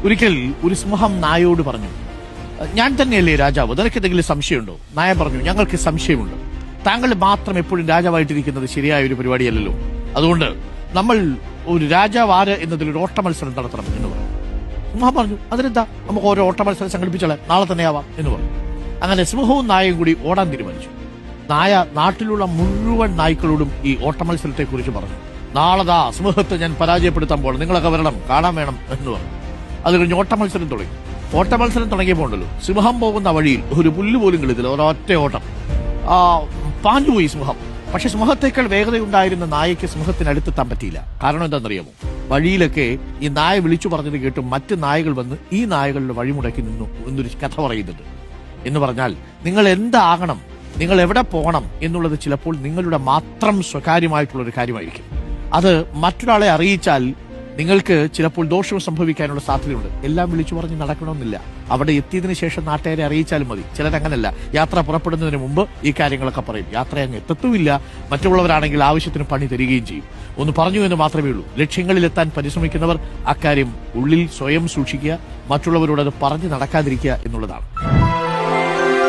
ഒരിക്കൽ ഒരു സിംഹം നായയോട് പറഞ്ഞു, ഞാൻ തന്നെയല്ലേ രാജാവ്, നിനക്ക് എന്തെങ്കിലും സംശയമുണ്ടോ? നായ പറഞ്ഞു, ഞങ്ങൾക്ക് സംശയമുണ്ട്. താങ്കൾ മാത്രം എപ്പോഴും രാജാവായിട്ടിരിക്കുന്നത് ശരിയായ ഒരു പരിപാടിയല്ലല്ലോ. അതുകൊണ്ട് നമ്മൾ ഒരു രാജാവ് ആര് എന്നതിലൊരു ഓട്ട മത്സരം നടത്തണം എന്ന് പറഞ്ഞു. സിംഹം പറഞ്ഞു, അതിനെന്താ, നമുക്ക് ഓരോ ഓട്ട മത്സരം സംഘടിപ്പിച്ചാലേ, നാളെ തന്നെ ആവാം എന്ന് പറഞ്ഞു. അങ്ങനെ സിംഹവും നായയും കൂടി ഓടാൻ തീരുമാനിച്ചു. നായ നാട്ടിലുള്ള മുഴുവൻ നായ്ക്കളോടും ഈ ഓട്ട മത്സരത്തെ കുറിച്ച് പറഞ്ഞു. നാളെതാ സിംഹത്തെ ഞാൻ പരാജയപ്പെടുത്താൻ പോകണം, നിങ്ങളൊക്കെ വരണം, കാണാൻ വേണം എന്ന് പറഞ്ഞു. അത് കഴിഞ്ഞ് ഓട്ട മത്സരം തുടങ്ങി. ഓട്ട മത്സരം തുടങ്ങിയപ്പോൾ ഉണ്ടല്ലോ, സിംഹം പോകുന്ന വഴിയിൽ ഒരു പുല്ല് പോലും കിളിതില്ല, ഒരൊറ്റ ഓട്ടം. പാഞ്ഞുപോയി സിംഹം. പക്ഷെ സിംഹത്തേക്കാൾ വേഗതയുണ്ടായിരുന്ന നായയ്ക്ക് സിംഹത്തിനടുത്തെത്താൻ പറ്റിയില്ല. കാരണം എന്താണെന്നറിയാമോ? വഴിയിലൊക്കെ ഈ നായ വിളിച്ചു പറഞ്ഞത് കേട്ട് മറ്റ് നായകൾ വന്ന് ഈ നായകളുടെ വഴിമുടക്കി നിന്നു എന്നൊരു കഥ പറയുന്നുണ്ട്. എന്ന് പറഞ്ഞാൽ, നിങ്ങൾ എന്താകണം, നിങ്ങൾ എവിടെ പോകണം എന്നുള്ളത് ചിലപ്പോൾ നിങ്ങളുടെ മാത്രം സ്വകാര്യമായിട്ടുള്ള ഒരു കാര്യമായിരിക്കും. അത് മറ്റൊരാളെ അറിയിച്ചാൽ നിങ്ങൾക്ക് ചിലപ്പോൾ ദോഷം സംഭവിക്കാനുള്ള സാധ്യതയുണ്ട്. എല്ലാം വിളിച്ചു പറഞ്ഞ് നടക്കണമെന്നില്ല. അവിടെ എത്തിയതിനു ശേഷം നാട്ടുകാരെ അറിയിച്ചാലും മതി. ചിലരങ്ങനല്ല, യാത്ര പുറപ്പെടുന്നതിന് മുമ്പ് ഈ കാര്യങ്ങളൊക്കെ പറയും. യാത്ര അങ്ങ് എത്തത്തുമില്ല. മറ്റുള്ളവരാണെങ്കിൽ ആവശ്യത്തിന് പണി തരികയും ചെയ്യും. ഒന്ന് പറഞ്ഞു എന്ന് മാത്രമേ ഉള്ളൂ. ലക്ഷ്യങ്ങളിലെത്താൻ പരിശ്രമിക്കുന്നവർ അക്കാര്യം ഉള്ളിൽ സ്വയം സൂക്ഷിക്കുക, മറ്റുള്ളവരോട് അത് പറഞ്ഞു നടക്കാതിരിക്കുക എന്നുള്ളതാണ്.